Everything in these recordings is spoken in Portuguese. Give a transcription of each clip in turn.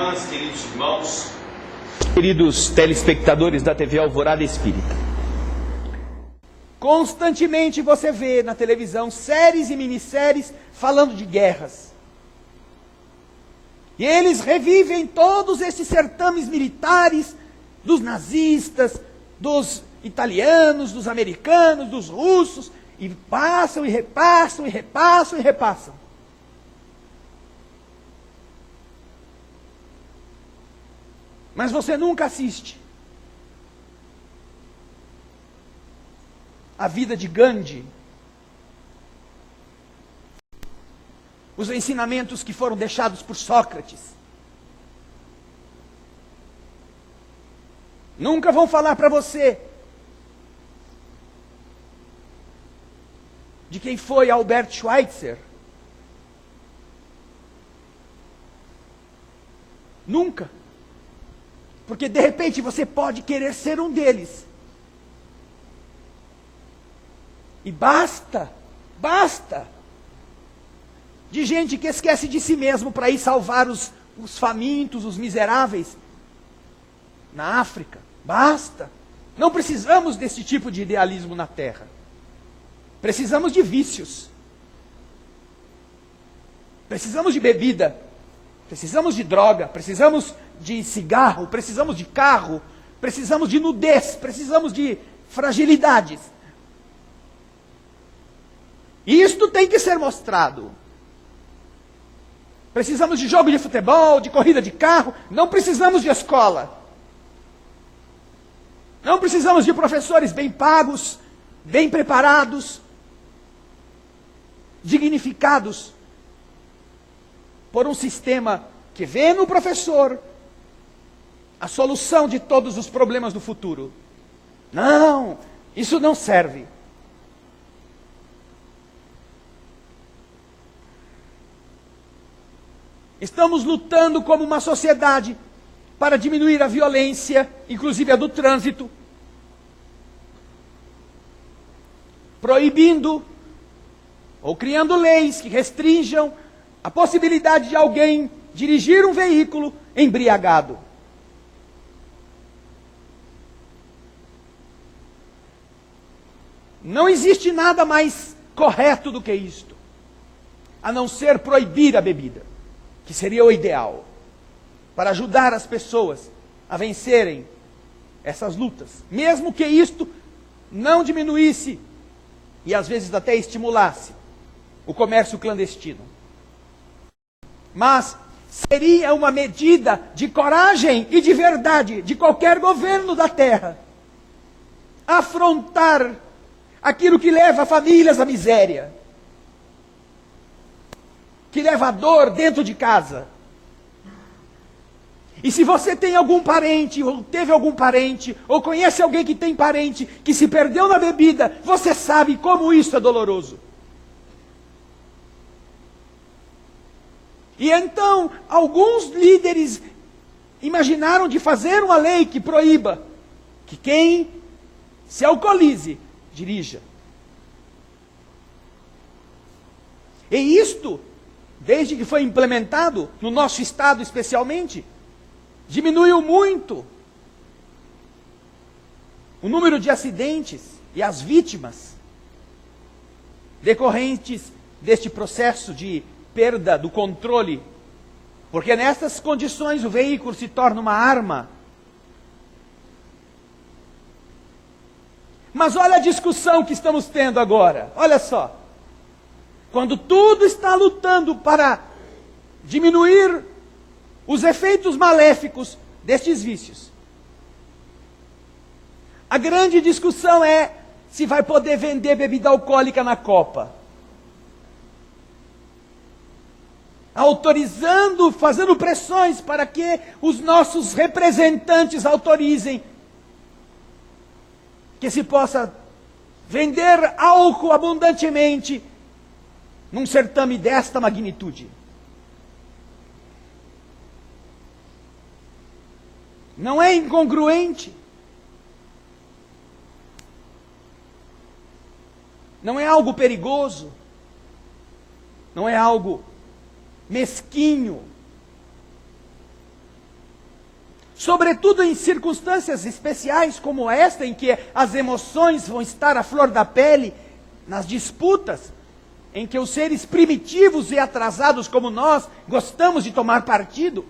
irmãs, queridos irmãos, queridos telespectadores da TV Alvorada Espírita. Constantemente você vê na televisão séries e minisséries falando de guerras. E eles revivem todos esses certames militares dos nazistas, dos italianos, dos americanos, dos russos, e passam e repassam e repassam e repassam. Mas você nunca assiste a vida de Gandhi, os ensinamentos que foram deixados por Sócrates. Nunca vão falar para você de quem foi Albert Schweitzer. Nunca. Porque de repente você pode querer ser um deles. E basta de gente que esquece de si mesmo para ir salvar os famintos, os miseráveis na África. Basta. Não precisamos desse tipo de idealismo na Terra. Precisamos de vícios. Precisamos de bebida. Precisamos de droga. Precisamos de cigarro. Precisamos de carro. Precisamos de nudez. Precisamos de fragilidades. Isto tem que ser mostrado. Precisamos de jogo de futebol, de corrida de carro. Não precisamos de escola. Não precisamos de professores bem pagos, bem preparados, dignificados por um sistema que vê no professor a solução de todos os problemas do futuro. Não, isso não serve. Estamos lutando como uma sociedade para diminuir a violência, inclusive a do trânsito, proibindo ou criando leis que restringam a possibilidade de alguém dirigir um veículo embriagado. Não existe nada mais correto do que isto, a não ser proibir a bebida, que seria o ideal, para ajudar as pessoas a vencerem essas lutas, mesmo que isto não diminuísse e às vezes até estimulasse o comércio clandestino. Mas seria uma medida de coragem e de verdade de qualquer governo da Terra afrontar aquilo que leva famílias à miséria, que leva a dor dentro de casa. E se você tem algum parente, ou teve algum parente, ou conhece alguém que tem parente, que se perdeu na bebida, você sabe como isso é doloroso. E então, alguns líderes imaginaram de fazer uma lei que proíba que quem se alcoolize, dirija. E isto, desde que foi implementado, no nosso estado especialmente, diminuiu muito o número de acidentes e as vítimas decorrentes deste processo de perda do controle, porque nessas condições o veículo se torna uma arma. Mas olha a discussão que estamos tendo agora, olha só. Quando tudo está lutando para diminuir os efeitos maléficos destes vícios, a grande discussão é se vai poder vender bebida alcoólica na Copa. Autorizando, fazendo pressões para que os nossos representantes autorizem que se possa vender álcool abundantemente num certame desta magnitude. Não é incongruente? Não é algo perigoso? Não é algo mesquinho? sobretudo em circunstâncias especiais como esta, em que as emoções vão estar à flor da pele, nas disputas, em que os seres primitivos e atrasados como nós gostamos de tomar partido.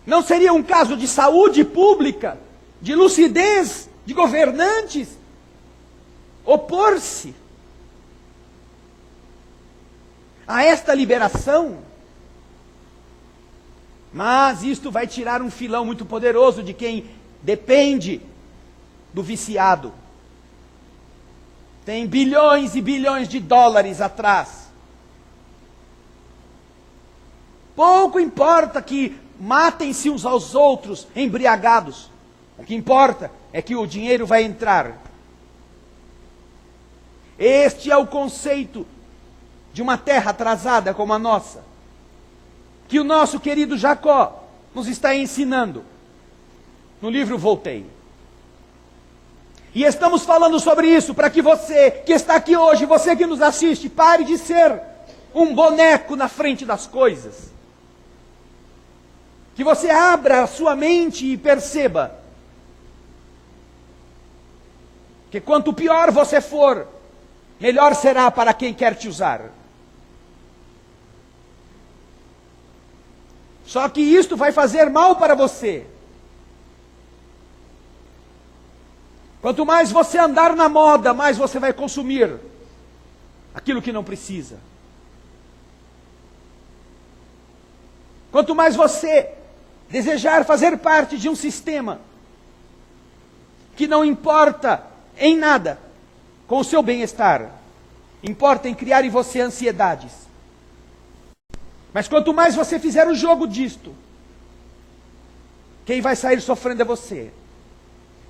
Não seria um caso de saúde pública, de lucidez de governantes, opor-se a esta liberação? Mas isto vai tirar um filão muito poderoso de quem depende do viciado. Tem bilhões e bilhões de dólares atrás. Pouco importa que matem-se uns aos outros embriagados. O que importa é que o dinheiro vai entrar. Este é o conceito de uma terra atrasada como a nossa, que o nosso querido Jacó nos está ensinando no livro Voltei. E estamos falando sobre isso para que você que está aqui hoje, você que nos assiste, pare de ser um boneco na frente das coisas. Que você abra a sua mente e perceba que quanto pior você for, melhor será para quem quer te usar. Só que isto vai fazer mal para você. Quanto mais você andar na moda, mais você vai consumir aquilo que não precisa. Quanto mais você desejar fazer parte de um sistema que não importa em nada com o seu bem-estar, importa em criar em você ansiedades. Mas quanto mais você fizer o jogo disto, quem vai sair sofrendo é você.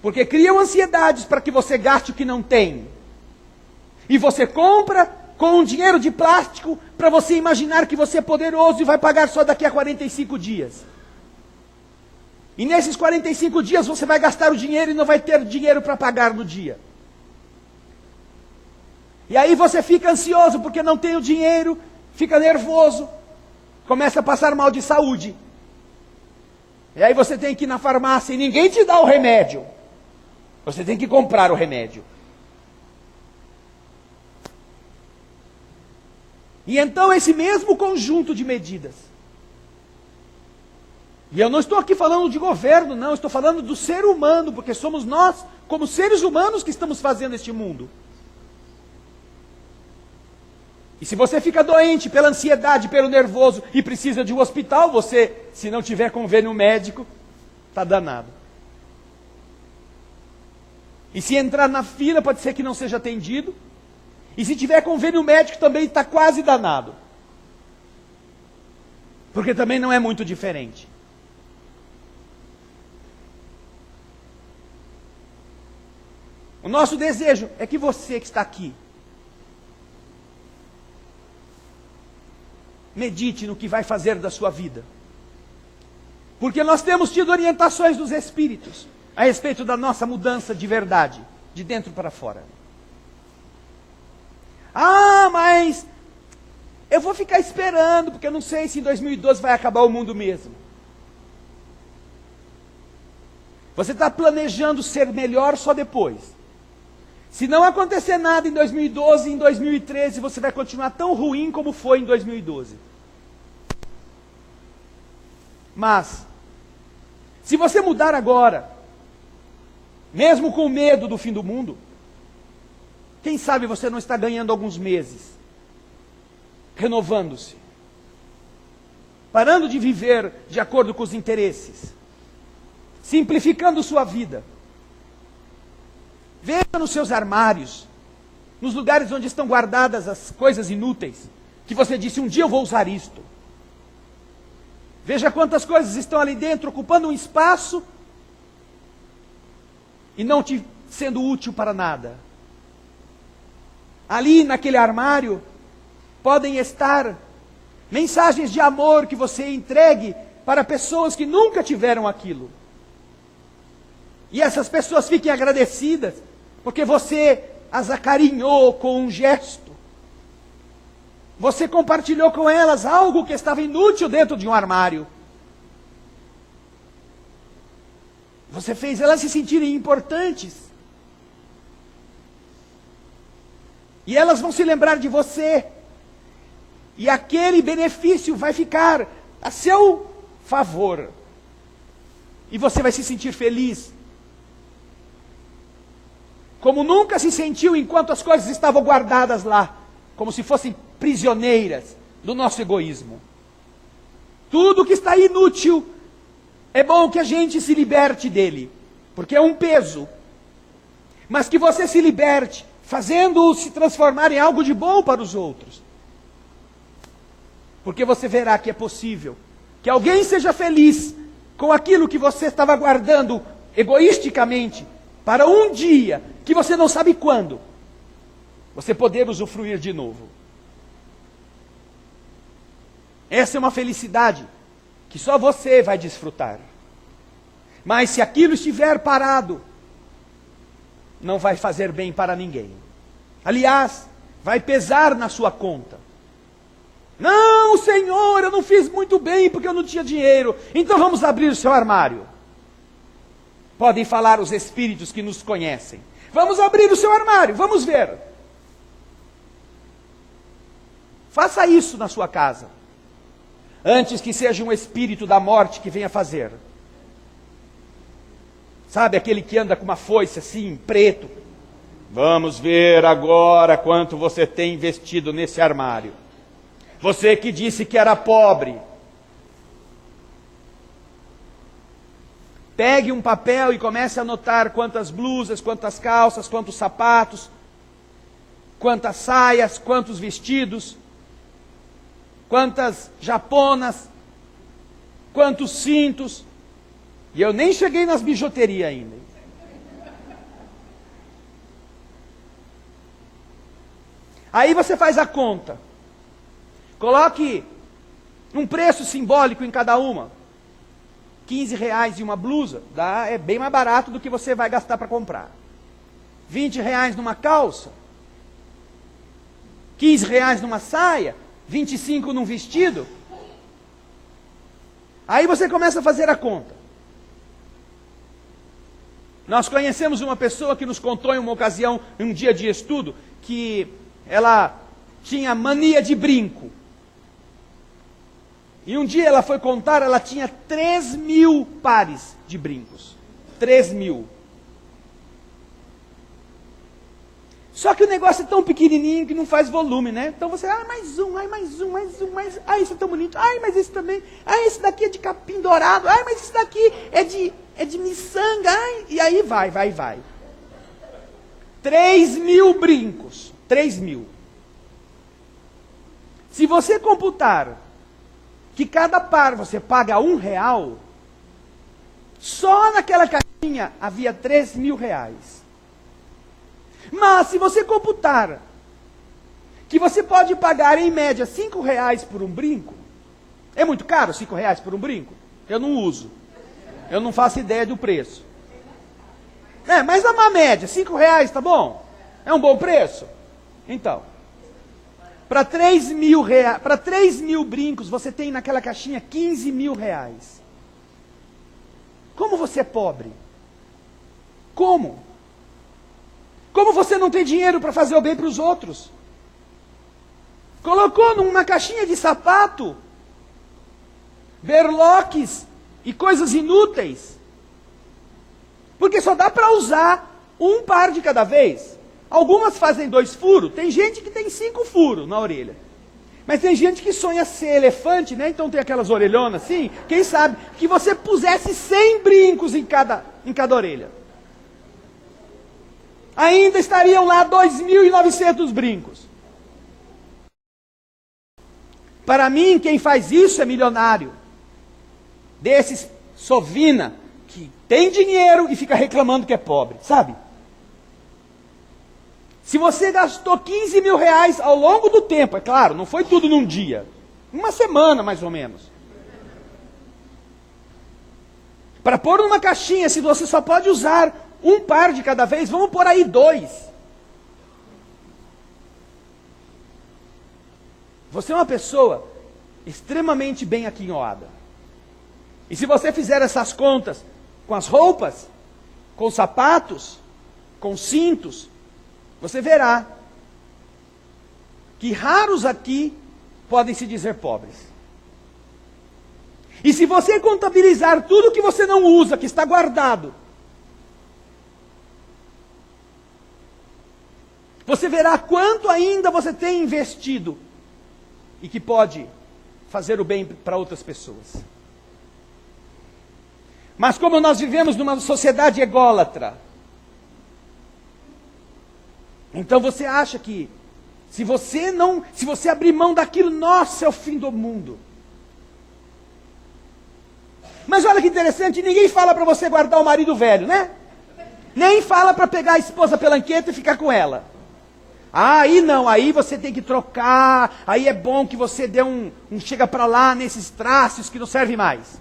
Porque criam ansiedades para que você gaste o que não tem. E você compra com um dinheiro de plástico para você imaginar que você é poderoso e vai pagar só daqui a 45 dias. E nesses 45 dias você vai gastar o dinheiro e não vai ter dinheiro para pagar no dia. E aí você fica ansioso porque não tem o dinheiro, fica nervoso, começa a passar mal de saúde. E aí você tem que ir na farmácia e ninguém te dá o remédio. Você tem que comprar o remédio. E então esse mesmo conjunto de medidas. E eu não estou aqui falando de governo, não. Estou falando do ser humano, porque somos nós, como seres humanos, que estamos fazendo este mundo. E se você fica doente pela ansiedade, pelo nervoso e precisa de um hospital, você, se não tiver convênio médico, está danado. E se entrar na fila, pode ser que não seja atendido. E se tiver convênio médico, também está quase danado. Porque também não é muito diferente. O nosso desejo é que você que está aqui, medite no que vai fazer da sua vida. Porque nós temos tido orientações dos Espíritos a respeito da nossa mudança de verdade, de dentro para fora. Ah, mas eu vou ficar esperando, porque eu não sei se em 2012 vai acabar o mundo mesmo. Você está planejando ser melhor só depois. Se não acontecer nada em 2012, em 2013 você vai continuar tão ruim como foi em 2012. Mas, se você mudar agora, mesmo com medo do fim do mundo, quem sabe você não está ganhando alguns meses, renovando-se, parando de viver de acordo com os interesses, simplificando sua vida. Veja nos seus armários, nos lugares onde estão guardadas as coisas inúteis, que você disse, um dia eu vou usar isto. Veja quantas coisas estão ali dentro, ocupando um espaço e não te sendo útil para nada. Ali naquele armário podem estar mensagens de amor que você entregue para pessoas que nunca tiveram aquilo. E essas pessoas fiquem agradecidas, porque você as acarinhou com um gesto. você compartilhou com elas algo que estava inútil dentro de um armário. Você fez elas se sentirem importantes. E elas vão se lembrar de você. E aquele benefício vai ficar a seu favor. E você vai se sentir feliz. Como nunca se sentiu enquanto as coisas estavam guardadas lá. Como se fossem prisioneiras do nosso egoísmo. Tudo que está inútil, é bom que a gente se liberte dele. Porque é um peso. Mas que você se liberte, fazendo-o se transformar em algo de bom para os outros. Porque você verá que é possível que alguém seja feliz com aquilo que você estava guardando egoisticamente para um dia, que você não sabe quando, você poder usufruir de novo. Essa é uma felicidade que só você vai desfrutar. Mas se aquilo estiver parado, não vai fazer bem para ninguém. Aliás, vai pesar na sua conta. Não, Senhor, eu não fiz muito bem porque eu não tinha dinheiro. Então vamos abrir o seu armário. Podem falar os espíritos que nos conhecem. Vamos abrir o seu armário, vamos ver. Faça isso na sua casa. Antes que seja um espírito da morte que venha fazer. Sabe aquele que anda com uma foice assim, preto? Vamos ver agora quanto você tem investido nesse armário. Você que disse que era pobre. Pegue um papel e comece a anotar quantas blusas, quantas calças, quantos sapatos, quantas saias, quantos vestidos, quantas japonas, quantos cintos. E eu nem cheguei nas bijuterias ainda. Aí você faz a conta. Coloque um preço simbólico em cada uma. R$15 em uma blusa, é bem mais barato do que você vai gastar para comprar. R$20 numa calça. R$15 numa saia. 25 num vestido. Aí você começa a fazer a conta. Nós conhecemos uma pessoa que nos contou em uma ocasião, em um dia de estudo, que ela tinha mania de brinco. E um dia ela foi contar, ela tinha 3.000 pares de brincos. 3.000. Só que o negócio é tão pequenininho que não faz volume, né? Então você, mais um, isso é tão bonito. Mas esse também, esse daqui é de capim dourado. Mas esse daqui é de miçanga. E aí vai. 3.000 brincos. 3.000. Se você computar que cada par você paga R$1, só naquela caixinha havia R$3.000. Mas se você computar que você pode pagar em média R$5 por um brinco, é muito caro R$5 por um brinco? Eu não uso. Eu não faço ideia do preço. Mas a má média, R$5, tá bom? É um bom preço? Então, para 3.000 brincos, você tem naquela caixinha R$15.000. Como você é pobre? Como? Como você não tem dinheiro para fazer o bem para os outros? Colocou numa caixinha de sapato, berloques e coisas inúteis. Porque só dá para usar um par de cada vez. Algumas fazem 2 furos, tem gente que tem 5 furos na orelha. Mas tem gente que sonha ser elefante, né? Então tem aquelas orelhonas assim, quem sabe, que você pusesse 100 brincos em cada orelha. Ainda estariam lá 2.900 brincos. Para mim, quem faz isso é milionário. Desses sovina, que tem dinheiro e fica reclamando que é pobre, sabe? Se você gastou R$15.000 ao longo do tempo, é claro, não foi tudo num dia. Uma semana, mais ou menos. Para pôr numa caixinha, se você só pode usar um par de cada vez, vamos pôr aí 2. Você é uma pessoa extremamente bem aquinhoada. E se você fizer essas contas com as roupas, com os sapatos, com os cintos, você verá que raros aqui podem se dizer pobres. E se você contabilizar tudo que você não usa, que está guardado, você verá quanto ainda você tem investido e que pode fazer o bem para outras pessoas. Mas como nós vivemos numa sociedade ególatra, então você acha que se você abrir mão daquilo, nossa, é o fim do mundo. Mas olha que interessante, ninguém fala para você guardar o marido velho, né? Nem fala para pegar a esposa pelanqueta e ficar com ela. Ah, aí não, aí você tem que trocar, aí é bom que você dê um chega para lá nesses traços que não servem mais.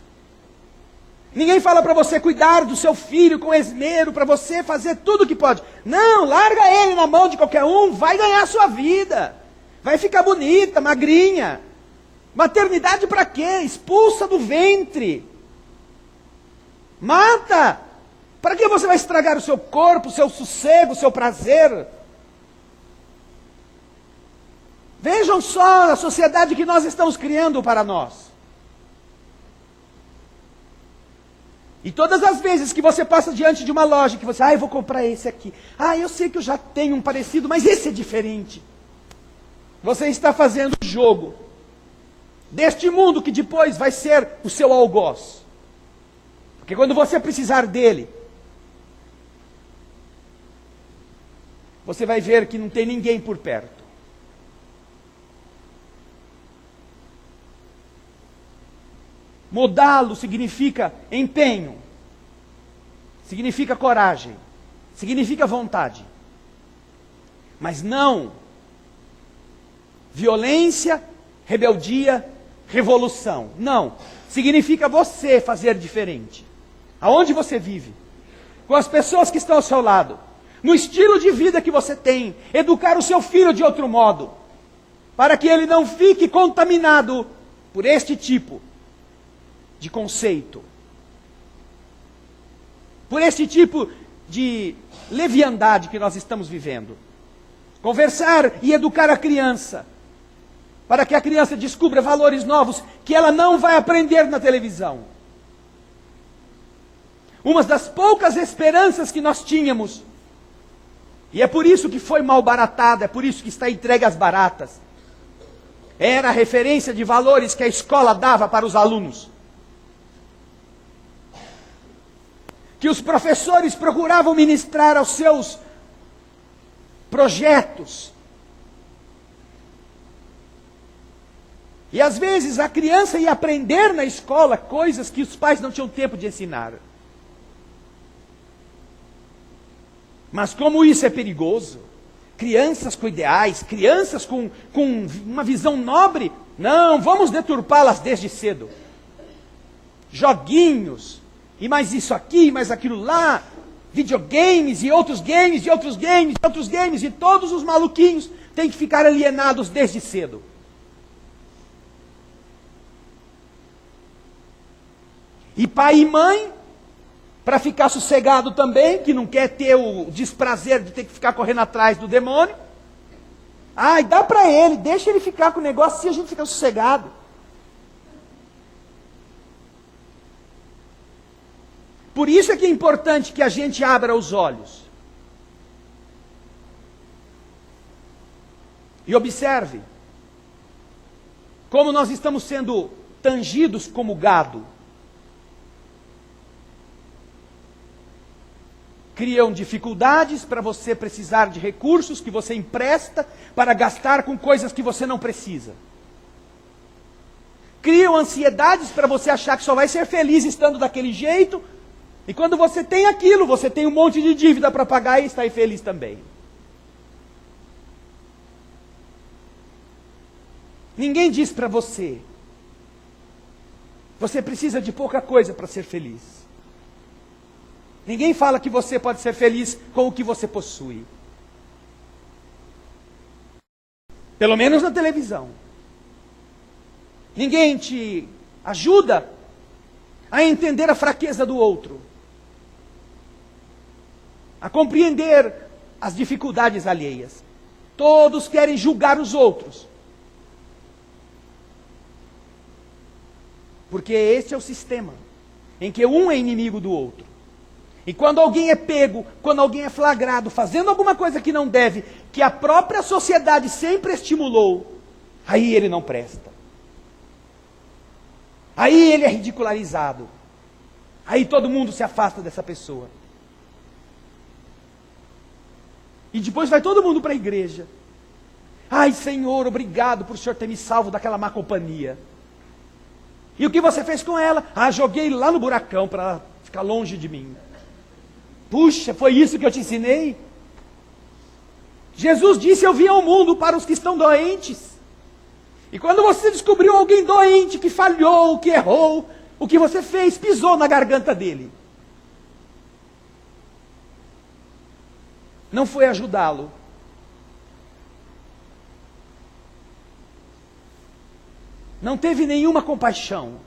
Ninguém fala para você cuidar do seu filho com esmero, para você fazer tudo o que pode. Não, larga ele na mão de qualquer um, vai ganhar a sua vida. Vai ficar bonita, magrinha. Maternidade para quê? Expulsa do ventre. Mata. Para que você vai estragar o seu corpo, o seu sossego, o seu prazer? Vejam só a sociedade que nós estamos criando para nós. E todas as vezes que você passa diante de uma loja, que você, eu vou comprar esse aqui. Eu sei que eu já tenho um parecido, mas esse é diferente. Você está fazendo o jogo deste mundo que depois vai ser o seu algoz. Porque quando você precisar dele, você vai ver que não tem ninguém por perto. Mudá-lo significa empenho, significa coragem, significa vontade. Mas não violência, rebeldia, revolução. Não. Significa você fazer diferente. Aonde você vive, com as pessoas que estão ao seu lado, no estilo de vida que você tem, educar o seu filho de outro modo, para que ele não fique contaminado por este tipo de conceito, por esse tipo de leviandade que nós estamos vivendo. Conversar e educar a criança, para que a criança descubra valores novos que ela não vai aprender na televisão. Uma das poucas esperanças que nós tínhamos, e é por isso que foi mal baratada, é por isso que está entregue às baratas, era a referência de valores que a escola dava para os alunos. Que os professores procuravam ministrar aos seus projetos. E às vezes a criança ia aprender na escola coisas que os pais não tinham tempo de ensinar. Mas como isso é perigoso, crianças com ideais, crianças com uma visão nobre, não, vamos deturpá-las desde cedo. Joguinhos, e mais isso aqui, mais aquilo lá, videogames, e outros games, e outros games, e outros games, e todos os maluquinhos têm que ficar alienados desde cedo. E pai e mãe, para ficar sossegado também, que não quer ter o desprazer de ter que ficar correndo atrás do demônio. Dá para ele, deixa ele ficar com o negócio, se a gente fica sossegado. Por isso é que é importante que a gente abra os olhos. E observe como nós estamos sendo tangidos como gado. Criam dificuldades para você precisar de recursos que você empresta para gastar com coisas que você não precisa. Criam ansiedades para você achar que só vai ser feliz estando daquele jeito. E quando você tem aquilo, você tem um monte de dívida para pagar e está infeliz também. Ninguém diz para você, você precisa de pouca coisa para ser feliz. Ninguém fala que você pode ser feliz com o que você possui. Pelo menos na televisão. Ninguém te ajuda a entender a fraqueza do outro, a compreender as dificuldades alheias. Todos querem julgar os outros, porque esse é o sistema em que um é inimigo do outro. E quando alguém é pego, quando alguém é flagrado fazendo alguma coisa que não deve, que a própria sociedade sempre estimulou, aí ele não presta. Aí ele é ridicularizado. Aí todo mundo se afasta dessa pessoa. E depois vai todo mundo para a igreja. Ai, Senhor, obrigado por o Senhor ter me salvo daquela má companhia. E o que você fez com ela? Ah, joguei lá no buracão para ela ficar longe de mim. Puxa, foi isso que eu te ensinei? Jesus disse: eu vim ao mundo para os que estão doentes. E quando você descobriu alguém doente, que falhou, que errou, o que você fez? Pisou na garganta dele. Não foi ajudá-lo. Não teve nenhuma compaixão.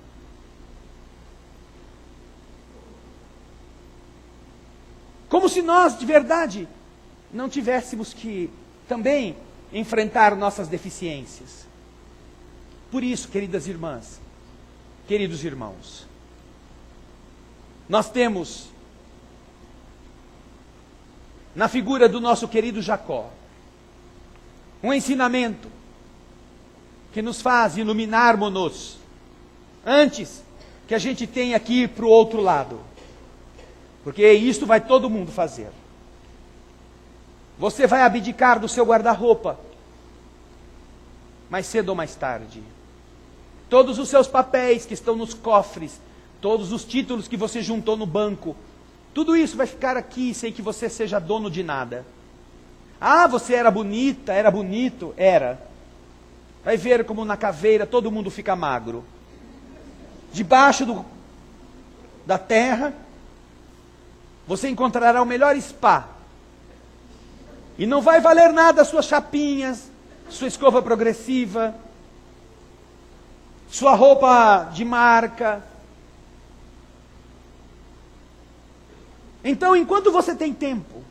Como se nós, de verdade, não tivéssemos que também enfrentar nossas deficiências. Por isso, queridas irmãs, queridos irmãos, nós temos na figura do nosso querido Jacó um ensinamento que nos faz iluminarmos-nos antes que a gente tenha que ir para o outro lado. Porque isso vai todo mundo fazer. Você vai abdicar do seu guarda-roupa, mais cedo ou mais tarde. Todos os seus papéis que estão nos cofres, todos os títulos que você juntou no banco, tudo isso vai ficar aqui sem que você seja dono de nada. Ah, você era bonita, era bonito, era. Vai ver como na caveira todo mundo fica magro. Debaixo da terra, você encontrará o melhor spa. E não vai valer nada as suas chapinhas, sua escova progressiva, sua roupa de marca. Então, enquanto você tem tempo,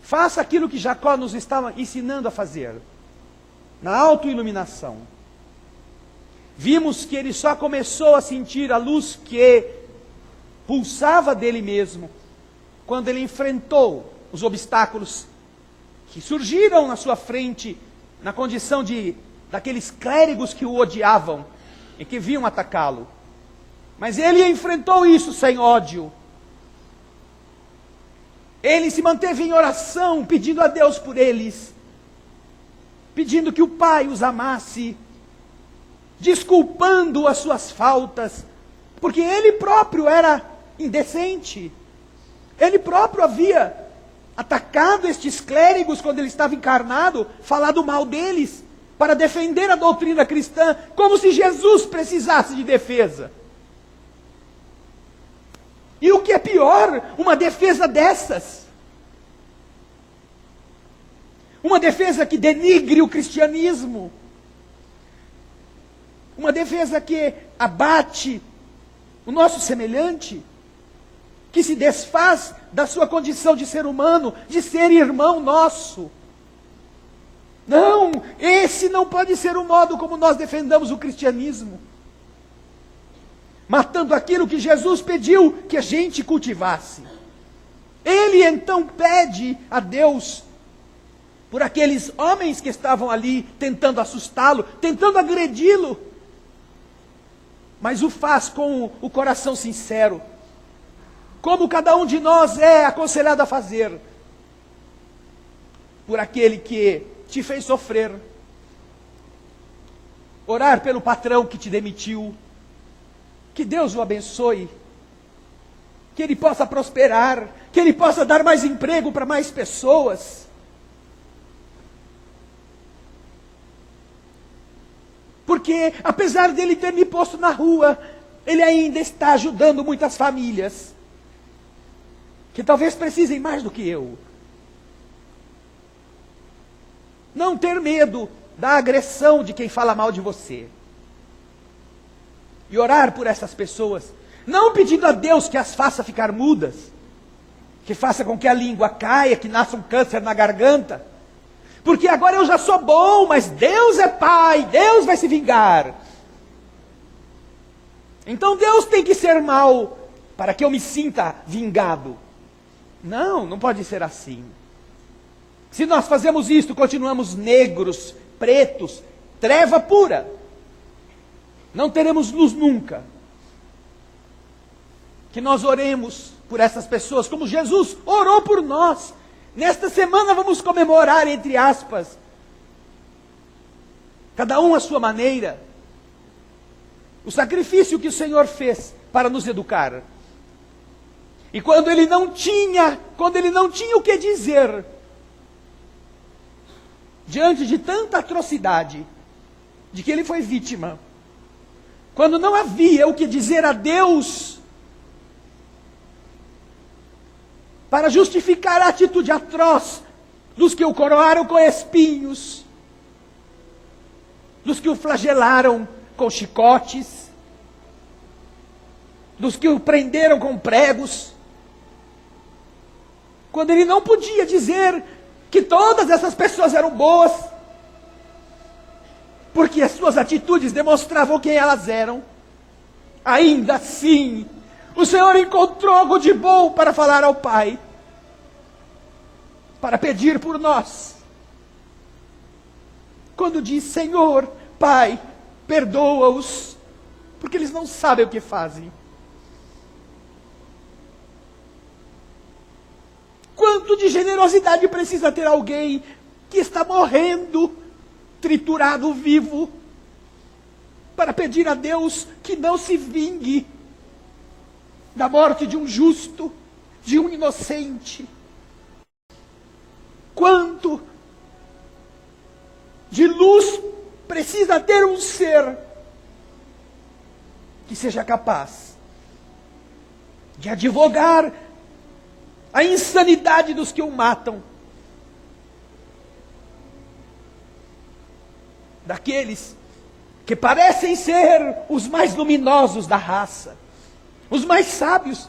faça aquilo que Jacó nos estava ensinando a fazer, na autoiluminação. Vimos que ele só começou a sentir a luz que pulsava dele mesmo quando ele enfrentou os obstáculos que surgiram na sua frente, na condição daqueles clérigos que o odiavam e que vinham atacá-lo. Mas ele enfrentou isso sem ódio. Ele se manteve em oração, pedindo a Deus por eles, pedindo que o Pai os amasse, desculpando as suas faltas, porque ele próprio era indecente. Ele próprio havia atacado estes clérigos quando ele estava encarnado, falado mal deles, para defender a doutrina cristã, como se Jesus precisasse de defesa. E o que é pior, uma defesa dessas, uma defesa que denigre o cristianismo, uma defesa que abate o nosso semelhante, que se desfaz da sua condição de ser humano, de ser irmão nosso. Não, esse não pode ser o modo como nós defendamos o cristianismo. Matando aquilo que Jesus pediu que a gente cultivasse. Ele então pede a Deus por aqueles homens que estavam ali tentando assustá-lo, tentando agredi-lo. Mas o faz com o coração sincero, como cada um de nós é aconselhado a fazer, por aquele que te fez sofrer. Orar pelo patrão que te demitiu, que Deus o abençoe, que ele possa prosperar, que ele possa dar mais emprego para mais pessoas. Porque, apesar dele ter me posto na rua, ele ainda está ajudando muitas famílias, que talvez precisem mais do que eu. Não ter medo da agressão de quem fala mal de você. e orar por essas pessoas, não pedindo a Deus que as faça ficar mudas, que faça com que a língua caia, que nasça um câncer na garganta, porque agora eu já sou bom, mas Deus é Pai, Deus vai se vingar. Então Deus tem que ser mau para que eu me sinta vingado. Não, não pode ser assim. Se nós fazemos isto, continuamos negros, pretos, treva pura. Não teremos luz nunca. Que nós oremos por essas pessoas, como Jesus orou por nós. Nesta semana vamos comemorar, entre aspas, cada um à sua maneira, o sacrifício que o Senhor fez para nos educar. E quando ele não tinha o que dizer, diante de tanta atrocidade, de que ele foi vítima, quando não havia o que dizer a Deus, para justificar a atitude atroz dos que o coroaram com espinhos, dos que o flagelaram com chicotes, dos que o prenderam com pregos, quando ele não podia dizer que todas essas pessoas eram boas, porque as suas atitudes demonstravam quem elas eram, ainda assim, o Senhor encontrou algo de bom para falar ao Pai, para pedir por nós. Quando diz: Senhor, Pai, perdoa-os, porque eles não sabem o que fazem. Quanto de generosidade precisa ter alguém que está morrendo, triturado vivo, para pedir a Deus que não se vingue da morte de um justo, de um inocente? Quanto de luz precisa ter um ser que seja capaz de advogar a insanidade dos que o matam, daqueles que parecem ser os mais luminosos da raça, os mais sábios,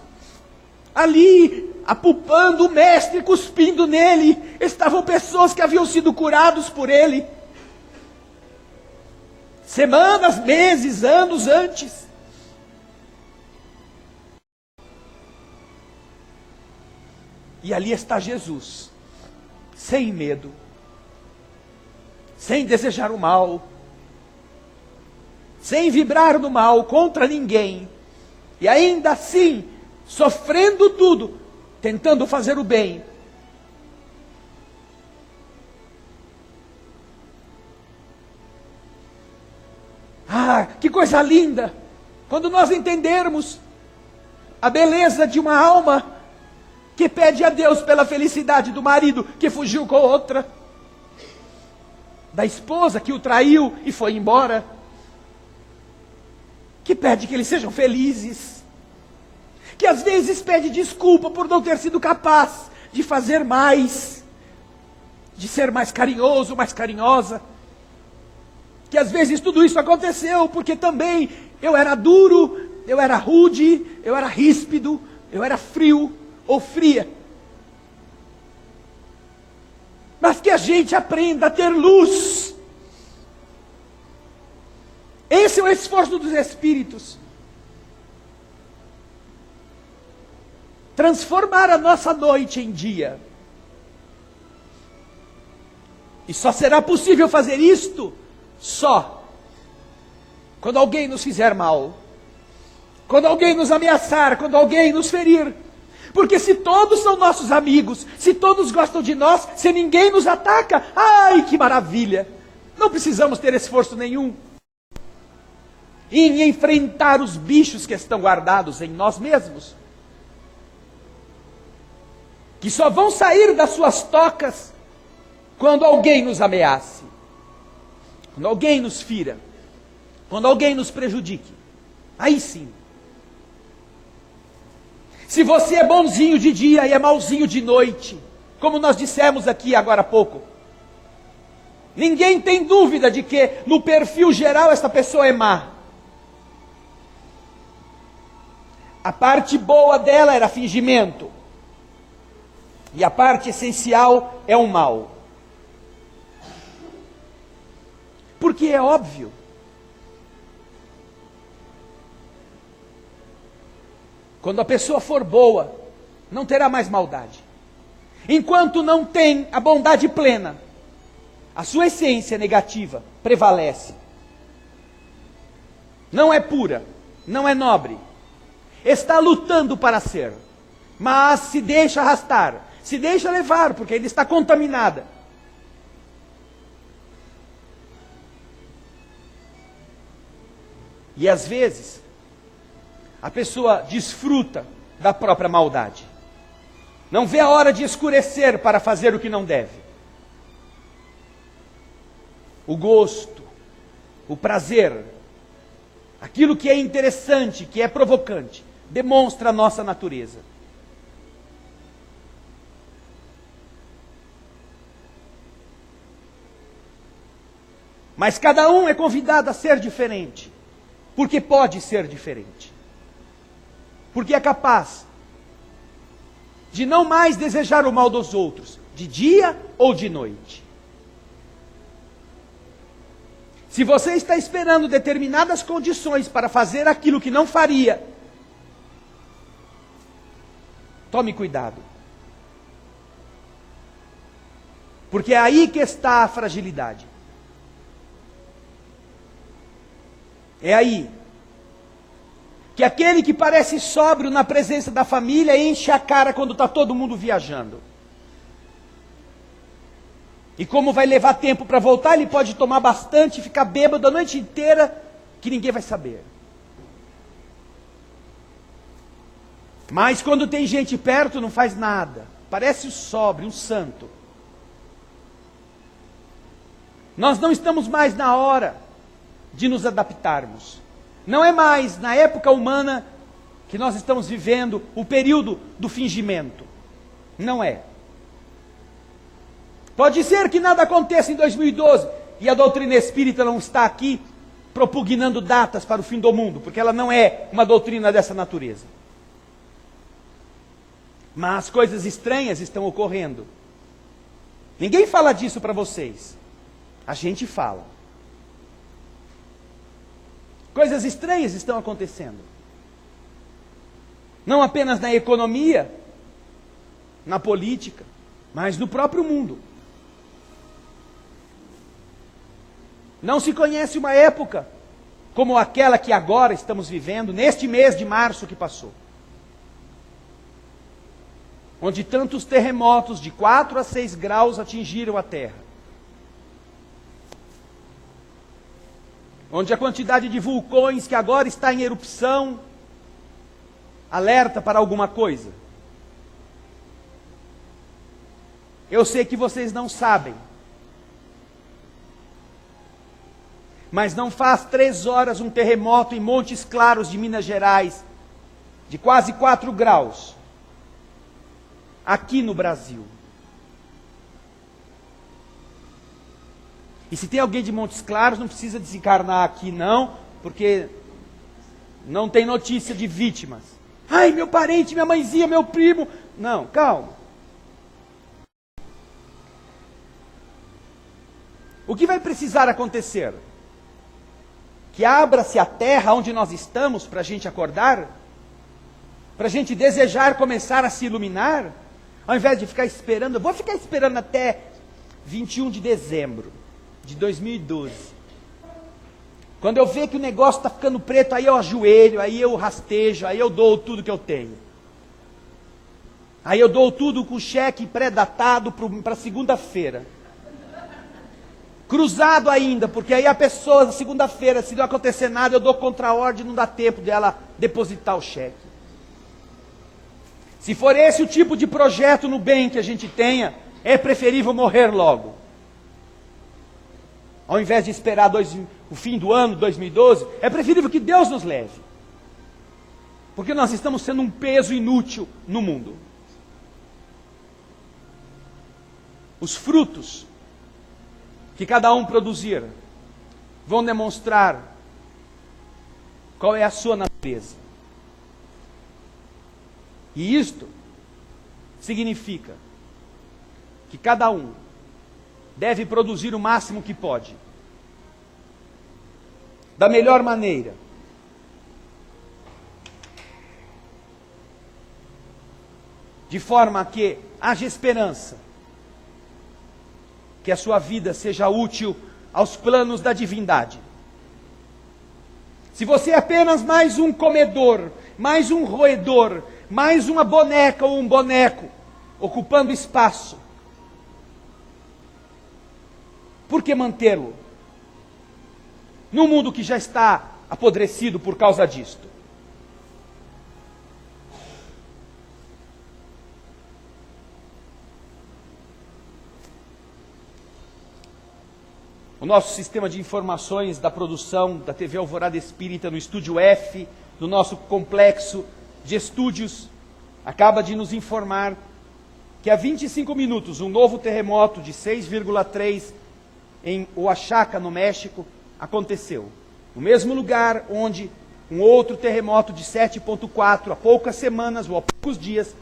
ali, apupando o mestre, cuspindo nele, estavam pessoas que haviam sido curados por ele, semanas, meses, anos antes. E ali está Jesus, sem medo, sem desejar o mal, sem vibrar no mal contra ninguém, e ainda assim, sofrendo tudo, tentando fazer o bem. Ah, que coisa linda, quando nós entendermos a beleza de uma alma que pede a Deus pela felicidade do marido que fugiu com outra, da esposa que o traiu e foi embora, que pede que eles sejam felizes, que às vezes pede desculpa por não ter sido capaz de fazer mais, de ser mais carinhoso, mais carinhosa, que às vezes tudo isso aconteceu porque também eu era duro, eu era rude, eu era ríspido, eu era frio ou fria. Mas que a gente aprenda a ter luz. Esse é o esforço dos Espíritos. Transformar a nossa noite em dia. E só será possível fazer isto só quando alguém nos fizer mal, quando alguém nos ameaçar, quando alguém nos ferir. Porque se todos são nossos amigos, se todos gostam de nós, se ninguém nos ataca, ai que maravilha! Não precisamos ter esforço nenhum em enfrentar os bichos que estão guardados em nós mesmos, que só vão sair das suas tocas quando alguém nos ameace, quando alguém nos fira, quando alguém nos prejudique. Aí sim. Se você é bonzinho de dia e é malzinho de noite, como nós dissemos aqui agora há pouco, ninguém tem dúvida de que no perfil geral essa pessoa é má. A parte boa dela era fingimento. E a parte essencial é o mal. Porque é óbvio. Quando a pessoa for boa, não terá mais maldade. Enquanto não tem a bondade plena, a sua essência negativa prevalece. Não é pura, não é nobre. Está lutando para ser, mas se deixa arrastar, se deixa levar, porque ele está contaminada. E às vezes, a pessoa desfruta da própria maldade. Não vê a hora de escurecer para fazer o que não deve. O gosto, o prazer, aquilo que é interessante, que é provocante, demonstra a nossa natureza. Mas cada um é convidado a ser diferente, porque pode ser diferente. Porque é capaz de não mais desejar o mal dos outros, de dia ou de noite. Se você está esperando determinadas condições para fazer aquilo que não faria, tome cuidado. Porque é aí que está a fragilidade. É aí que aquele que parece sóbrio na presença da família enche a cara quando está todo mundo viajando. E como vai levar tempo para voltar, ele pode tomar bastante e ficar bêbado a noite inteira, que ninguém vai saber. Mas quando tem gente perto, não faz nada. Parece sóbrio, um santo. Nós não estamos mais na hora de nos adaptarmos. Não é mais, na época humana que nós estamos vivendo, o período do fingimento. Não é. Pode ser que nada aconteça em 2012 e a doutrina espírita não está aqui propugnando datas para o fim do mundo, porque ela não é uma doutrina dessa natureza. Mas coisas estranhas estão ocorrendo. Ninguém fala disso para vocês. A gente fala. Coisas estranhas estão acontecendo. Não apenas na economia, na política, mas no próprio mundo. Não se conhece uma época como aquela que agora estamos vivendo, neste mês de março que passou. Onde tantos terremotos de 4 a 6 graus atingiram a Terra. Onde a quantidade de vulcões que agora está em erupção alerta para alguma coisa. Eu sei que vocês não sabem. Mas não faz 3 horas um terremoto em Montes Claros de Minas Gerais, de quase 4 graus, aqui no Brasil. E se tem alguém de Montes Claros, não precisa desencarnar aqui não, porque não tem notícia de vítimas. Ai, meu parente, minha mãezinha, meu primo. Não, calma. O que vai precisar acontecer? Que abra-se a terra onde nós estamos para a gente acordar? Para a gente desejar começar a se iluminar? Ao invés de ficar esperando, eu vou ficar esperando até 21 de dezembro de 2012. Quando eu ver que o negócio está ficando preto, aí eu ajoelho, aí eu rastejo, aí eu dou tudo que eu tenho. Aí eu dou tudo com cheque pré-datado para segunda-feira. Cruzado ainda, porque aí a pessoa, segunda-feira, se não acontecer nada, eu dou contra-ordem, não dá tempo dela depositar o cheque. Se for esse o tipo de projeto no bem que a gente tenha, é preferível morrer logo. Ao invés de esperar o fim do ano, 2012, é preferível que Deus nos leve. Porque nós estamos sendo um peso inútil no mundo. Os frutos que cada um produzir vão demonstrar qual é a sua natureza. E isto significa que cada um deve produzir o máximo que pode, da melhor maneira, de forma que haja esperança, que a sua vida seja útil aos planos da divindade. Se você é apenas mais um comedor, mais um roedor, mais uma boneca ou um boneco, ocupando espaço, por que mantê-lo num mundo que já está apodrecido por causa disto? O nosso sistema de informações da produção da TV Alvorada Espírita no Estúdio F, do nosso complexo de estúdios, acaba de nos informar que há 25 minutos um novo terremoto de 6,3 em Oaxaca, no México, aconteceu. No mesmo lugar onde um outro terremoto de 7,4 há poucas semanas ou há poucos dias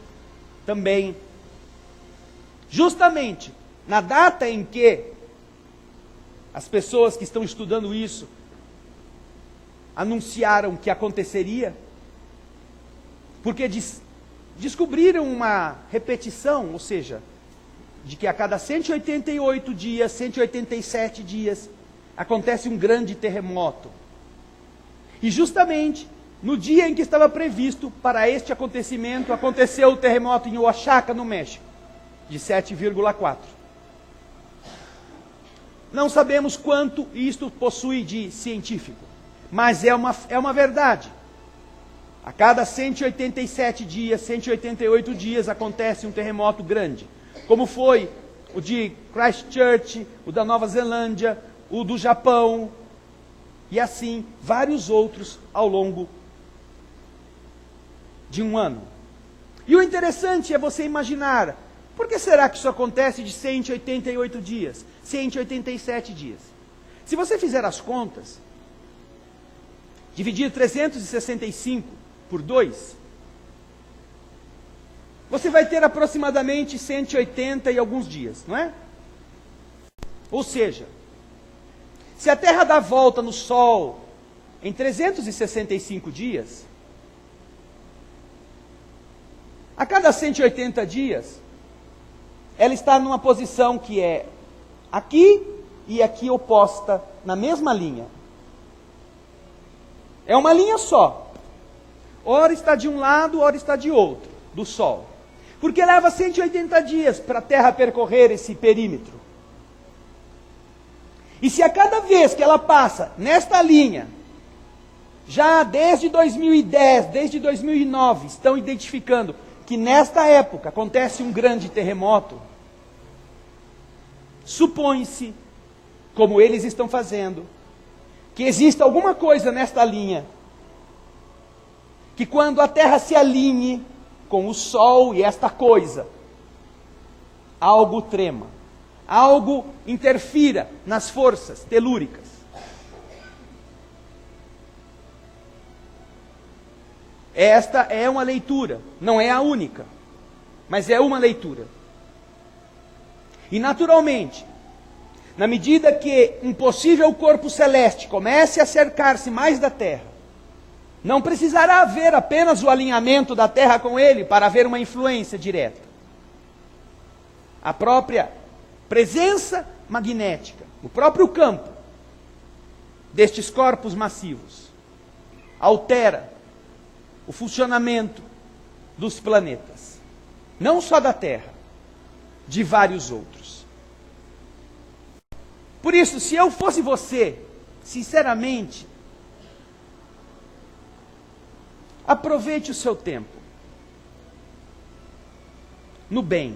também, justamente na data em que as pessoas que estão estudando isso anunciaram que aconteceria, porque descobriram uma repetição, ou seja, de que a cada 188 dias, 187 dias, acontece um grande terremoto. E justamente no dia em que estava previsto para este acontecimento, aconteceu o terremoto em Oaxaca, no México, de 7,4. Não sabemos quanto isto possui de científico, mas é uma verdade. A cada 187 dias, 188 dias, acontece um terremoto grande, como foi o de Christchurch, o da Nova Zelândia, o do Japão, e assim vários outros ao longo de um ano. E o interessante é você imaginar, por que será que isso acontece de 188 dias, 187 dias? Se você fizer as contas, dividir 365 por 2, você vai ter aproximadamente 180 e alguns dias, não é? Ou seja, se a Terra dá volta no Sol em 365 dias, a cada 180 dias, ela está numa posição que é aqui e aqui oposta, na mesma linha. É uma linha só. Ora está de um lado, ora está de outro, do Sol. Porque leva 180 dias para a Terra percorrer esse perímetro. E se a cada vez que ela passa nesta linha, já desde 2010, desde 2009, estão identificando que nesta época acontece um grande terremoto, supõe-se, como eles estão fazendo, que exista alguma coisa nesta linha, que quando a Terra se alinhe com o Sol e esta coisa, algo trema, algo interfira nas forças telúricas. Esta é uma leitura, não é a única, mas é uma leitura. E naturalmente, na medida que um possível corpo celeste comece a cercar-se mais da Terra, não precisará haver apenas o alinhamento da Terra com ele para haver uma influência direta. A própria presença magnética, o próprio campo destes corpos massivos, altera o funcionamento dos planetas, não só da Terra, de vários outros. Por isso, se eu fosse você, sinceramente, aproveite o seu tempo no bem.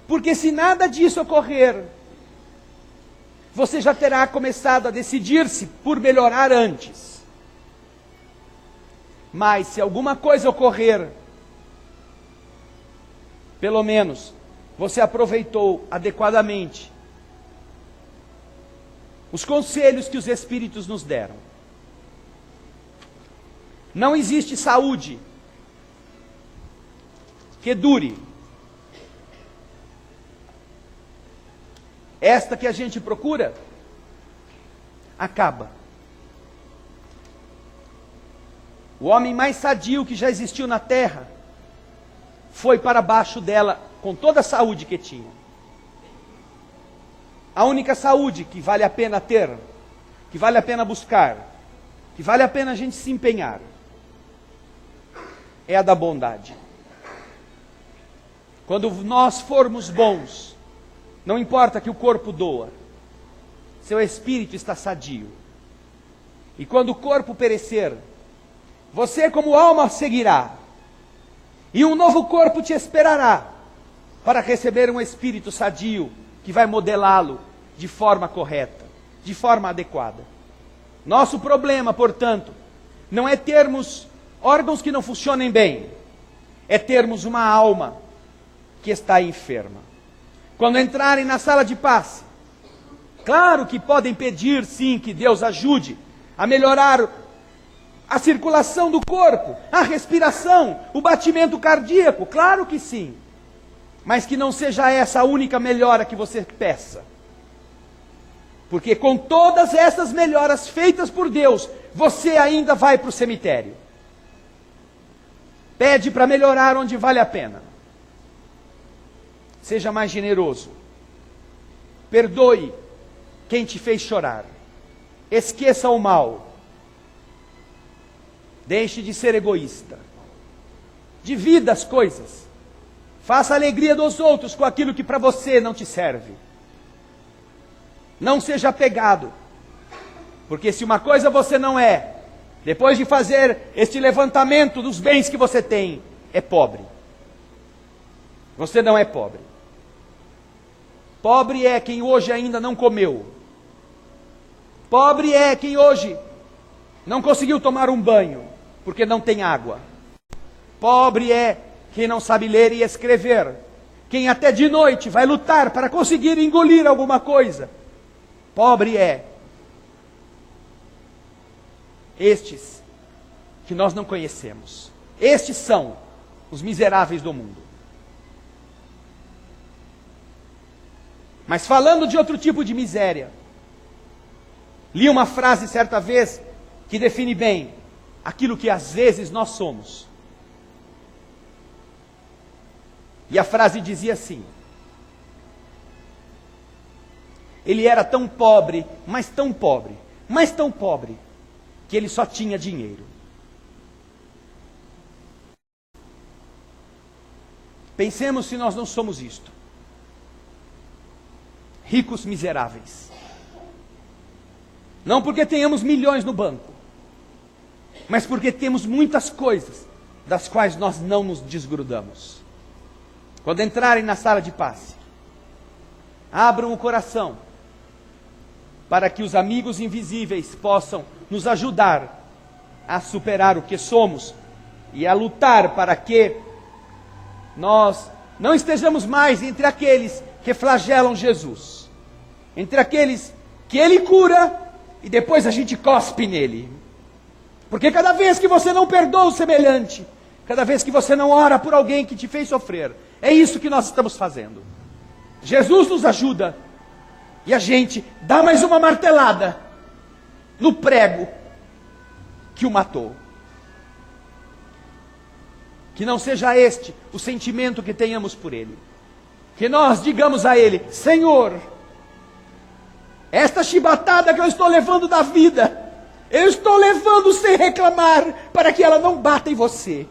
Porque se nada disso ocorrer, você já terá começado a decidir-se por melhorar antes. Mas se alguma coisa ocorrer, pelo menos você aproveitou adequadamente os conselhos que os Espíritos nos deram. Não existe saúde que dure. Esta que a gente procura, acaba. O homem mais sadio que já existiu na terra foi para baixo dela com toda a saúde que tinha. A única saúde que vale a pena ter, que vale a pena buscar, que vale a pena a gente se empenhar, é a da bondade. Quando nós formos bons, não importa que o corpo doa, seu espírito está sadio. E quando o corpo perecer, você como alma seguirá, e um novo corpo te esperará, para receber um espírito sadio, que vai modelá-lo de forma correta, de forma adequada. Nosso problema, portanto, não é termos órgãos que não funcionem bem, é termos uma alma que está enferma. Quando entrarem na sala de passe, claro que podem pedir sim que Deus ajude a melhorar a circulação do corpo, a respiração, o batimento cardíaco, claro que sim. Mas que não seja essa a única melhora que você peça. Porque com todas essas melhoras feitas por Deus, você ainda vai para o cemitério. Pede para melhorar onde vale a pena. Seja mais generoso. Perdoe quem te fez chorar. Esqueça o mal. Deixe de ser egoísta. Divida as coisas. Faça a alegria dos outros com aquilo que para você não te serve. Não seja apegado. Porque se uma coisa você não é, depois de fazer este levantamento dos bens que você tem, é pobre. Você não é pobre. Pobre é quem hoje ainda não comeu. Pobre é quem hoje não conseguiu tomar um banho, porque não tem água. Pobre é quem não sabe ler e escrever. Quem até de noite vai lutar para conseguir engolir alguma coisa. Pobre é estes que nós não conhecemos. Estes são os miseráveis do mundo. Mas falando de outro tipo de miséria, li uma frase certa vez que define bem aquilo que às vezes nós somos. E a frase dizia assim: ele era tão pobre, mas tão pobre, mas tão pobre, que ele só tinha dinheiro. Pensemos se nós não somos isto. Ricos miseráveis. Não porque tenhamos milhões no banco, mas porque temos muitas coisas das quais nós não nos desgrudamos. Quando entrarem na sala de passe, abram o coração para que os amigos invisíveis possam nos ajudar a superar o que somos e a lutar para que nós não estejamos mais entre aqueles que flagelam Jesus, entre aqueles que Ele cura e depois a gente cospe nele. Porque cada vez que você não perdoa o semelhante, cada vez que você não ora por alguém que te fez sofrer, é isso que nós estamos fazendo. Jesus nos ajuda e a gente dá mais uma martelada no prego que o matou. Que não seja este o sentimento que tenhamos por Ele. Que nós digamos a Ele: Senhor, esta chibatada que eu estou levando da vida, eu estou levando sem reclamar, para que ela não bata em você.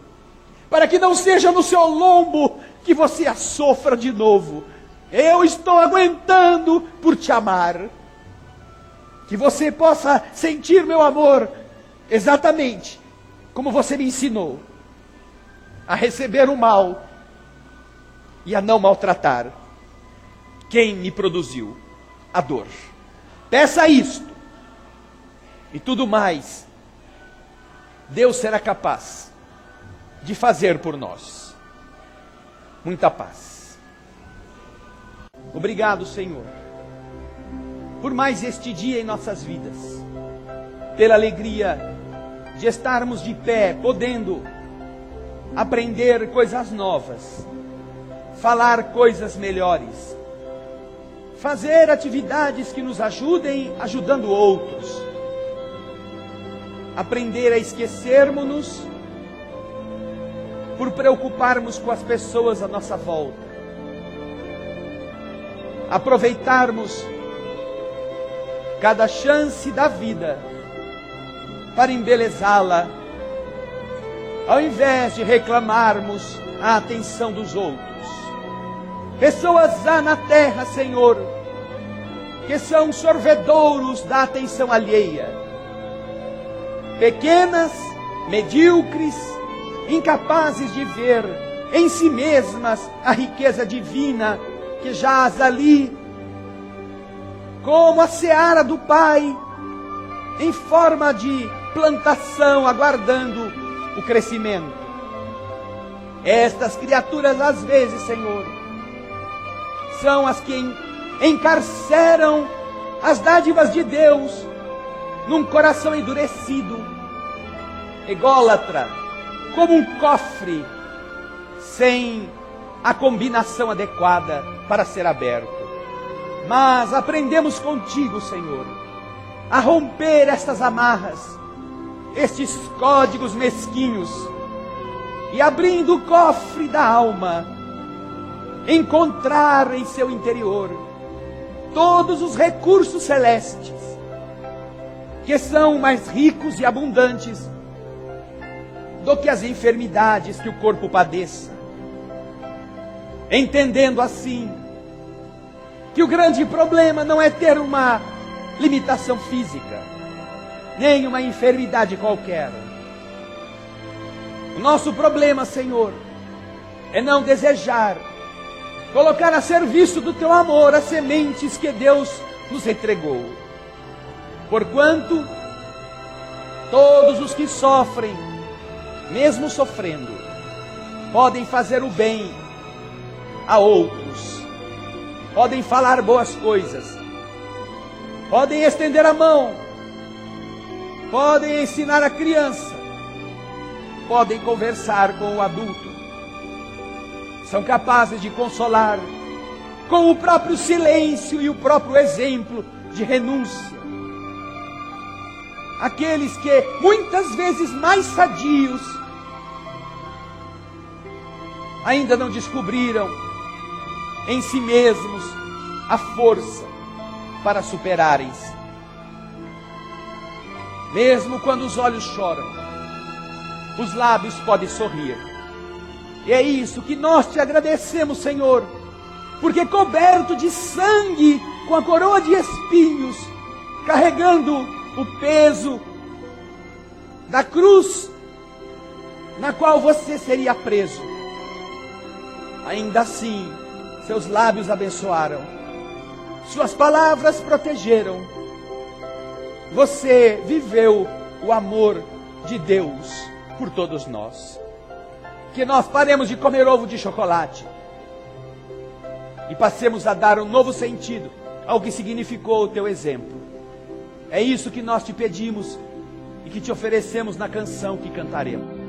Para que não seja no seu lombo que você a sofra de novo. Eu estou aguentando por te amar. Que você possa sentir meu amor exatamente como você me ensinou a receber o mal e a não maltratar quem me produziu a dor. Peça isto e tudo mais Deus será capaz de fazer por nós. Muita paz. Obrigado, Senhor, por mais este dia em nossas vidas, pela alegria de estarmos de pé, podendo aprender coisas novas, falar coisas melhores, fazer atividades que nos ajudem, ajudando outros, aprender a esquecermos-nos por preocuparmos com as pessoas à nossa volta, aproveitarmos cada chance da vida para embelezá-la, ao invés de reclamarmos a atenção dos outros. Pessoas há na terra, Senhor, que são sorvedouros da atenção alheia, pequenas, medíocres, incapazes de ver em si mesmas a riqueza divina que jaz ali, como a seara do Pai, em forma de plantação, aguardando o crescimento. Estas criaturas, às vezes, Senhor, são as que encarceram as dádivas de Deus num coração endurecido, ególatra, como um cofre sem a combinação adequada para ser aberto. Mas aprendemos contigo, Senhor, a romper estas amarras, estes códigos mesquinhos, e abrindo o cofre da alma, encontrar em seu interior todos os recursos celestes, que são mais ricos e abundantes do que as enfermidades que o corpo padeça. Entendendo assim que o grande problema não é ter uma limitação física, nem uma enfermidade qualquer. O nosso problema, Senhor, é não desejar colocar a serviço do Teu amor as sementes que Deus nos entregou. Porquanto todos os que sofrem, mesmo sofrendo, podem fazer o bem a outros, podem falar boas coisas, podem estender a mão, podem ensinar a criança, podem conversar com o adulto, são capazes de consolar com o próprio silêncio e o próprio exemplo de renúncia. Aqueles que muitas vezes mais sadios ainda não descobriram em si mesmos a força para superarem-se. Mesmo quando os olhos choram, os lábios podem sorrir. E é isso que nós te agradecemos, Senhor, porque coberto de sangue, com a coroa de espinhos, carregando o peso da cruz na qual você seria preso, ainda assim, seus lábios abençoaram, suas palavras protegeram, você viveu o amor de Deus por todos nós. Que nós paremos de comer ovo de chocolate e passemos a dar um novo sentido ao que significou o teu exemplo. É isso que nós te pedimos e que te oferecemos na canção que cantaremos.